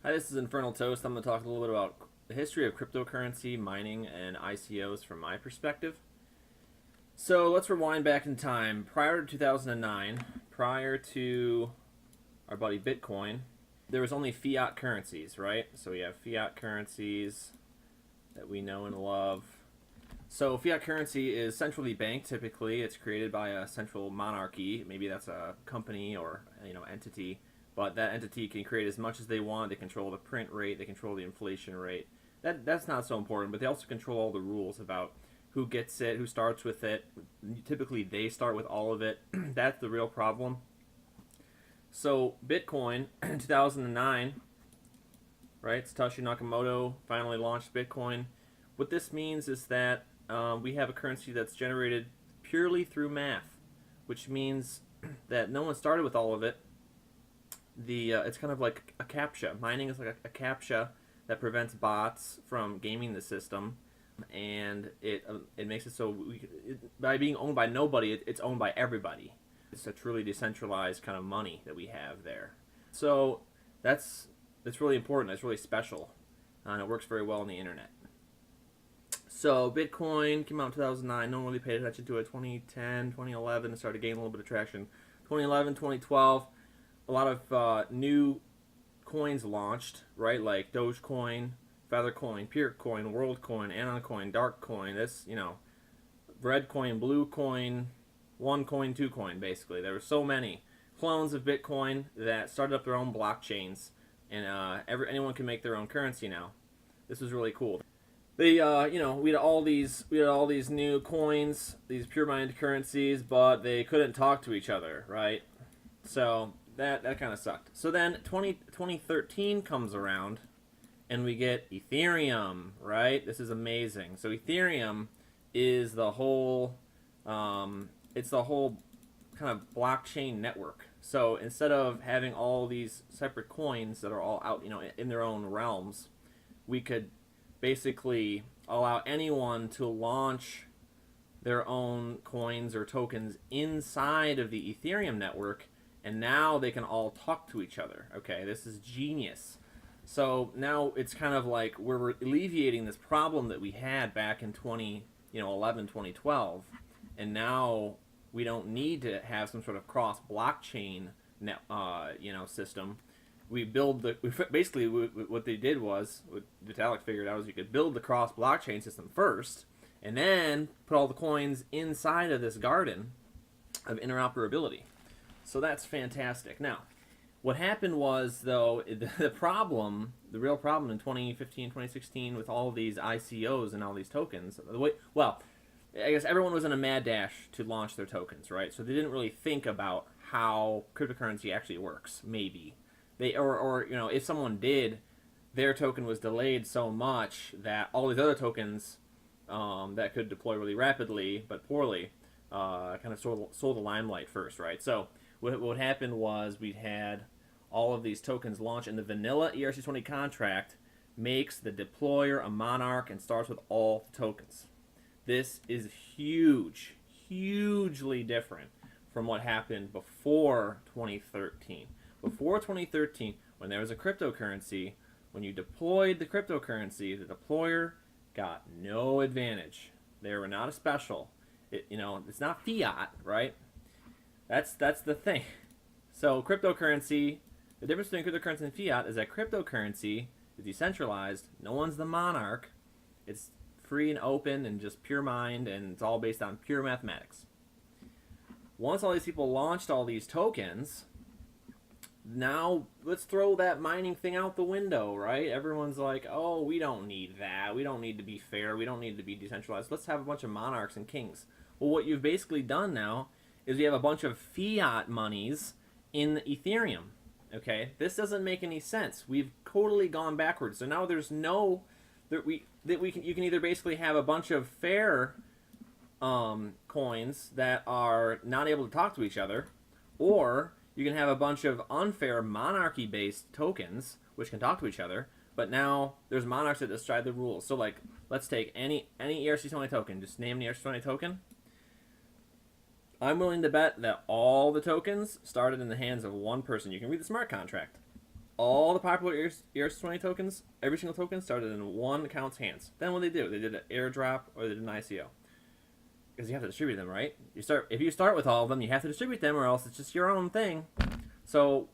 Hi, this is Infernal Toast. I'm going to talk a little bit about the history of cryptocurrency, mining, and ICOs from my perspective. So let's rewind back in time. Prior to 2009, prior to our buddy Bitcoin, there was only fiat currencies, right? So we have fiat currencies that we know and love. So fiat currency is centrally banked. Typically, it's created by a central monarchy. Maybe that's a company or entity, but that entity can create as much as they want. They control the print rate. They control the inflation rate. That's not so important, but they also control all the rules about who gets it, who starts with it. Typically, they start with all of it. That's the real problem. So Bitcoin in 2009, right? Satoshi Nakamoto finally launched Bitcoin. What this means is that we have a currency that's generated purely through math, which means that no one started with all of it. It's kind of like a CAPTCHA. Mining is like a CAPTCHA that prevents bots from gaming the system, and it makes it so by being owned by nobody, it's owned by everybody. It's a truly decentralized kind of money that we have there. So that's really important. It's really special, and it works very well on the internet. So Bitcoin came out in 2009. No one really paid attention to it. 2010, 2011, it started gaining a little bit of traction. 2011, 2012, a lot of new coins launched, right? Like Dogecoin, Feathercoin, Peercoin, WorldCoin, AnonCoin, Darkcoin. This, red coin, blue coin, one coin, two coin, basically. There were so many clones of Bitcoin that started up their own blockchains, and anyone can make their own currency now. This was really cool. We had all these new coins, these pure mined currencies, but they couldn't talk to each other, right? So that kind of sucked. So then 2013 comes around, and we get Ethereum, right? This is amazing. So Ethereum is the whole, it's the whole kind of blockchain network. So instead of having all these separate coins that are all out, in their own realms, we could basically allow anyone to launch their own coins or tokens inside of the Ethereum network, and now they can all talk to each other. Okay, this is genius. So now it's kind of like we're alleviating this problem that we had back in 2011, 2012, and now we don't need to have some sort of cross blockchain system. Basically what they did was, what Vitalik figured out, is you could build the cross blockchain system first, and then put all the coins inside of this garden of interoperability. So that's fantastic. Now, what happened was, though, the real problem in 2015, 2016 with all of these ICOs and all these tokens, I guess everyone was in a mad dash to launch their tokens, right? So they didn't really think about how cryptocurrency actually works, maybe. If someone did, their token was delayed so much that all these other tokens that could deploy really rapidly but poorly kind of sold the limelight first, right? So what happened was we had all of these tokens launch, and the vanilla ERC20 contract makes the deployer a monarch and starts with all the tokens. This is hugely different from what happened before 2013. Before 2013, when there was a cryptocurrency, when you deployed the cryptocurrency, the deployer got no advantage. They were not a special. It's not fiat, right? That's the thing. So cryptocurrency, the difference between cryptocurrency and fiat is that cryptocurrency is decentralized. No one's the monarch. It's free and open and just pure mined, and it's all based on pure mathematics. Once all these people launched all these tokens, now let's throw that mining thing out the window, right? Everyone's like, oh, we don't need that. We don't need to be fair. We don't need to be decentralized. Let's have a bunch of monarchs and kings. Well, what you've basically done now is you have a bunch of fiat monies in Ethereum. Okay, this doesn't make any sense. We've totally gone backwards. So now there's no you can either basically have a bunch of fair coins that are not able to talk to each other, or you can have a bunch of unfair monarchy-based tokens which can talk to each other, but now there's monarchs that decide the rules. So, like, let's take any ERC20 token. Just name the ERC20 token. I'm willing to bet that all the tokens started in the hands of one person. You can read the smart contract. all the popular ERC20 tokens, every single token started in one account's hands. Then what they do? They did an airdrop or they did an ICO. Because you have to distribute them, right? If you start with all of them, you have to distribute them, or else it's just your own thing. So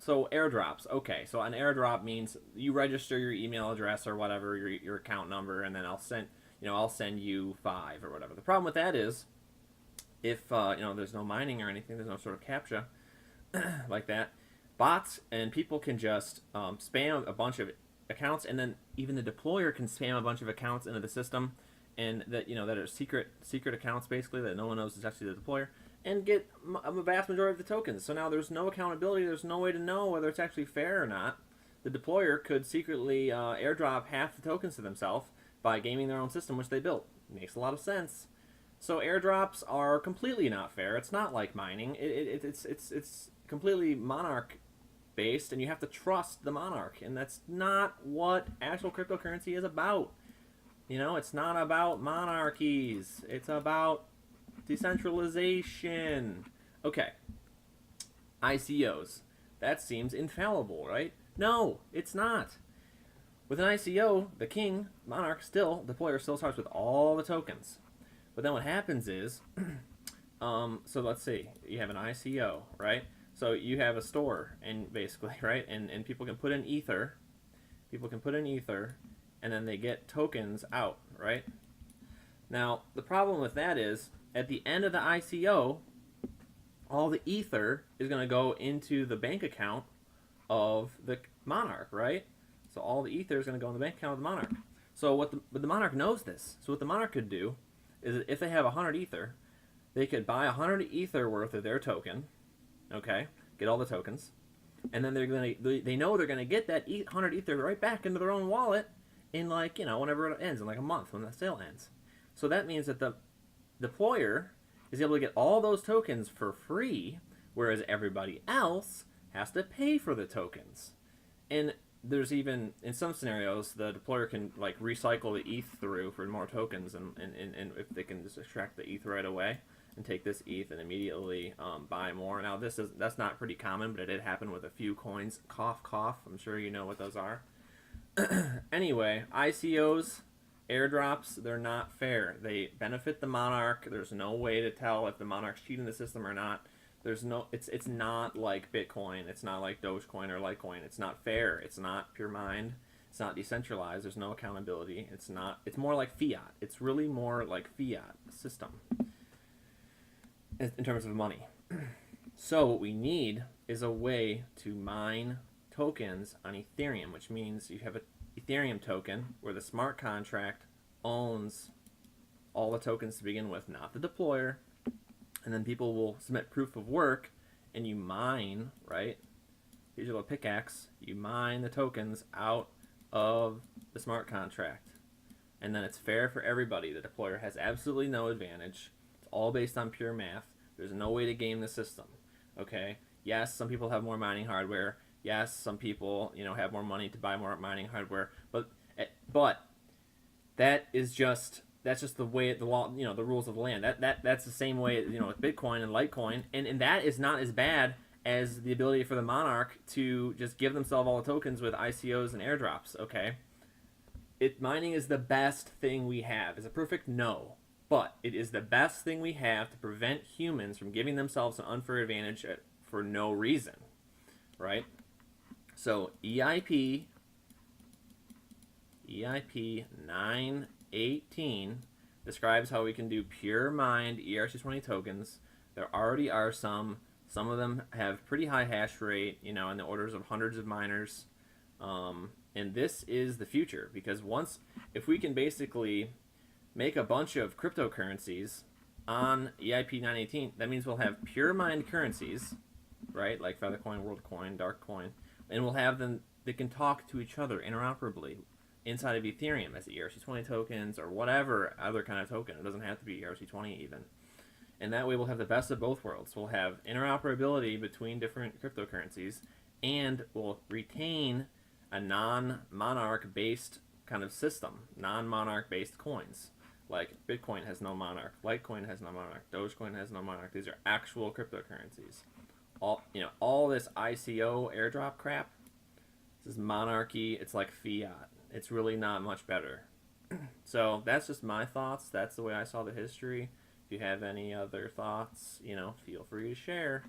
airdrops. Okay, so an airdrop means you register your email address or whatever, your account number, and then I'll send you 5 or whatever. The problem with that is, if there's no mining or anything, there's no sort of captcha like that, bots and people can just spam a bunch of accounts, and then even the deployer can spam a bunch of accounts into the system, and that that are secret accounts basically that no one knows is actually the deployer, and get a vast majority of the tokens. So now there's no accountability. There's no way to know whether it's actually fair or not. The deployer could secretly airdrop half the tokens to themselves by gaming their own system, which they built. Makes a lot of sense. So airdrops are completely not fair. It's not like mining. It's completely monarch based, and you have to trust the monarch, and that's not what actual cryptocurrency is about. It's not about monarchies. It's about decentralization. Okay. ICOs. That seems infallible, right? No, it's not. With an ICO, the king, monarch, deployer still starts with all the tokens. But then what happens is, so let's see, you have an ICO, right? So you have a store, and basically, right? And people can put in Ether. And then they get tokens out, right? Now, the problem with that is, at the end of the ICO, all the Ether is going to go into the bank account of the monarch, right? So all the Ether is going to go in the bank account of the monarch. So but the monarch knows this. So what the monarch could do is, if they have 100 Ether, they could buy 100 Ether worth of their token, okay? Get all the tokens. And then they know they're going to get that 100 Ether right back into their own wallet in whenever it ends, in like a month when the sale ends. So that means that the deployer is able to get all those tokens for free, whereas everybody else has to pay for the tokens. And there's even, in some scenarios, the deployer can recycle the ETH through for more tokens, and if they can just extract the ETH right away and take this ETH and immediately buy more. Now that's not pretty common, but it did happen with a few coins. Cough, cough. I'm sure you know what those are. Anyway, ICOs, airdrops, they're not fair. They benefit the monarch. There's no way to tell if the monarch's cheating the system or not. It's not like Bitcoin. It's not like Dogecoin or Litecoin. It's not fair. It's not pure mind. It's not decentralized. There's no accountability. It's more like fiat. It's really more like fiat system in terms of money. So what we need is a way to mine tokens on Ethereum, which means you have an Ethereum token where the smart contract owns all the tokens to begin with, not the deployer. And then people will submit proof of work, and you mine, right? Here's your little pickaxe. You mine the tokens out of the smart contract. And then it's fair for everybody. The deployer has absolutely no advantage. It's all based on pure math. There's no way to game the system. Okay? Yes, some people have more mining hardware. Yes, some people, have more money to buy more mining hardware. But that's just the way the law, the rules of the land. That's the same way, with Bitcoin and Litecoin, and that is not as bad as the ability for the monarch to just give themselves all the tokens with ICOs and airdrops. Okay, mining is the best thing we have. Is it perfect? No, but it is the best thing we have to prevent humans from giving themselves an unfair advantage for no reason, right? So EIP 918 describes how we can do pure mined ERC20 tokens. There already are some of them have pretty high hash rate, in the orders of hundreds of miners. And this is the future, because if we can basically make a bunch of cryptocurrencies on EIP 918, that means we'll have pure mined currencies, right? Like Feathercoin, WorldCoin, Darkcoin. And we'll have them that can talk to each other interoperably inside of Ethereum as ERC20 tokens or whatever other kind of token. It doesn't have to be ERC20 even. And that way we'll have the best of both worlds. We'll have interoperability between different cryptocurrencies, and we'll retain a non-monarch based kind of system, non-monarch based coins. Like Bitcoin has no monarch, Litecoin has no monarch, Dogecoin has no monarch. These are actual cryptocurrencies. All this ICO airdrop crap, This is monarchy. It's like fiat. It's really not much better. So that's just my thoughts. That's the way I saw the history. If you have any other thoughts, feel free to share.